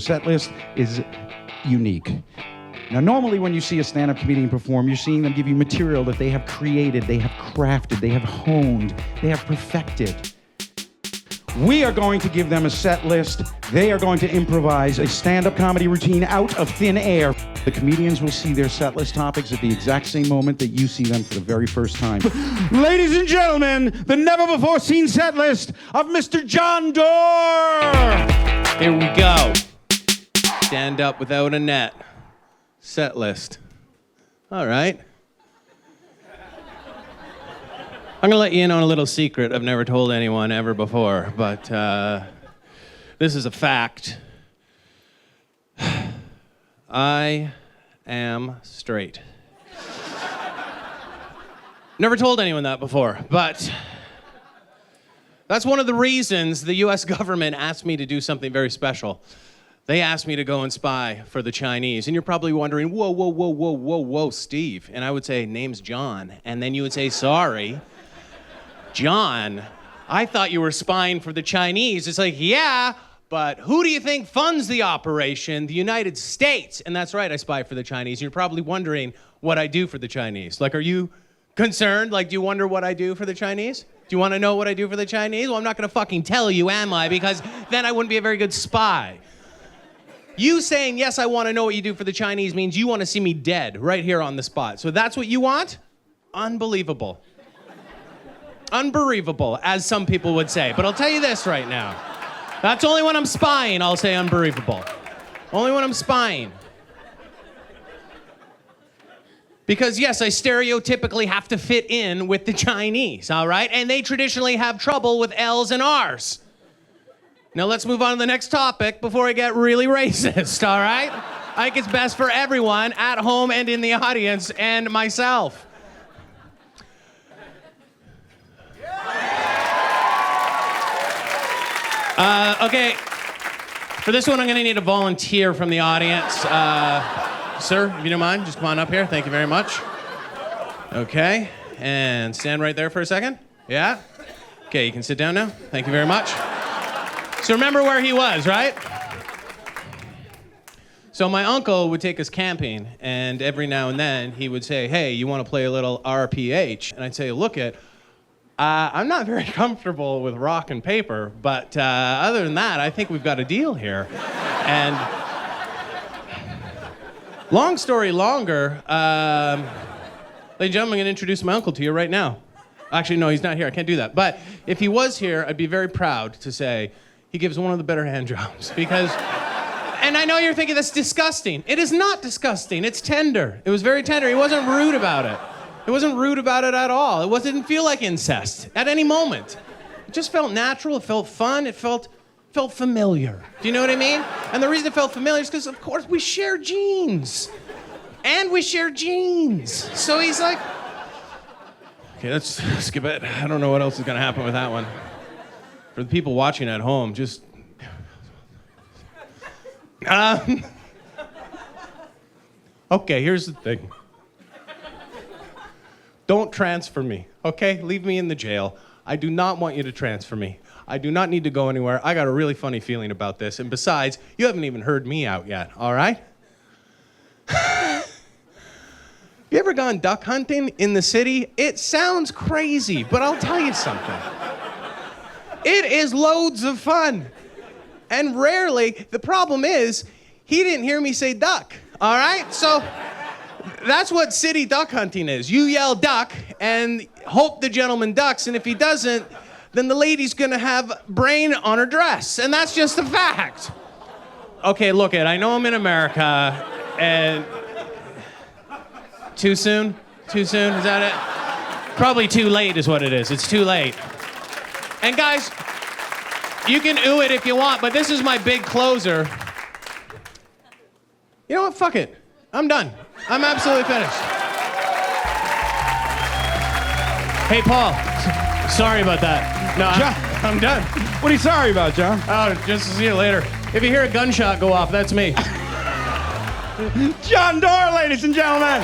set list is unique. Now, normally when you see a stand-up comedian perform, you're seeing them give you material that they have created, they have crafted, they have honed, they have perfected. We are going to give them a set list. They are going to improvise a stand-up comedy routine out of thin air. The comedians will see their set list topics at the exact same moment that you see them for the very first time. Ladies and gentlemen, the never-before-seen set list of Mr. Jon Dore! Here we go. Stand up without a net. Set list. All right. I'm gonna let you in on a little secret I've never told anyone ever before, but this is a fact. I am straight. Never told anyone that before, but that's one of the reasons the US government asked me to do something very special. They asked me to go and spy for the Chinese. And you're probably wondering, whoa, Steve. And I would say, name's John. And then you would say, sorry, John, I thought you were spying for the Chinese. It's like, yeah, but who do you think funds the operation? The United States. And that's right, I spy for the Chinese. You're probably wondering what I do for the Chinese. Like, are you concerned? Like, do you wonder what I do for the Chinese? Do you want to know what I do for the Chinese? Well, I'm not going to fucking tell you, am I? Because then I wouldn't be a very good spy. You saying, yes, I want to know what you do for the Chinese means you want to see me dead right here on the spot. So that's what you want? Unbelievable. Unbelievable, as some people would say. But I'll tell you this right now. That's only when I'm spying, I'll say unbelievable. Only when I'm spying. Because, yes, I stereotypically have to fit in with the Chinese, all right? And they traditionally have trouble with L's and R's. Now let's move on to the next topic before I get really racist, all right? I think it's best for everyone at home and in the audience and myself. Okay, for this one I'm gonna need a volunteer from the audience. Sir, if you don't mind, just come on up here. Thank you very much. Okay, and stand right there for a second. Yeah? Okay, you can sit down now. Thank you very much. So remember where he was, right? So my uncle would take us camping, and every now and then he would say, hey, you want to play a little RPH? And I'd say, look it, I'm not very comfortable with rock and paper, but other than that, I think we've got a deal here. And long story longer, ladies and gentlemen, I'm going to introduce my uncle to you right now. Actually, no, he's not here. I can't do that. But if he was here, I'd be very proud to say, he gives one of the better hand jobs because, and I know you're thinking that's disgusting. It is not disgusting. It's tender. It was very tender. He wasn't rude about it. It wasn't rude about it at all. It didn't feel like incest at any moment. It just felt natural. It felt fun. It felt familiar. Do you know what I mean? And the reason it felt familiar is because, of course, we share genes. And we share genes. So he's like, okay, let's skip it. I don't know what else is going to happen with that one. For the people watching at home, just... Okay, here's the thing. Don't transfer me, okay? Leave me in the jail. I do not want you to transfer me. I do not need to go anywhere. I got a really funny feeling about this. And besides, you haven't even heard me out yet, all right? You ever gone duck hunting in the city? It sounds crazy, but I'll tell you something. It is loads of fun. And rarely, the problem is, he didn't hear me say duck, all right? So that's what city duck hunting is. You yell duck and hope the gentleman ducks, and if he doesn't, then the lady's gonna have brain on her dress, and that's just a fact. Okay, look it, I know I'm in America, and too soon? Too soon, is that it? Probably too late is what it is, it's too late. And guys, you can ooh it if you want, but this is my big closer. You know what? Fuck it. I'm done. I'm absolutely finished. Hey, Paul. Sorry about that. No, I'm done. What are you sorry about, John? Oh, just see you later. If you hear a gunshot go off, that's me. Jon Dore, ladies and gentlemen.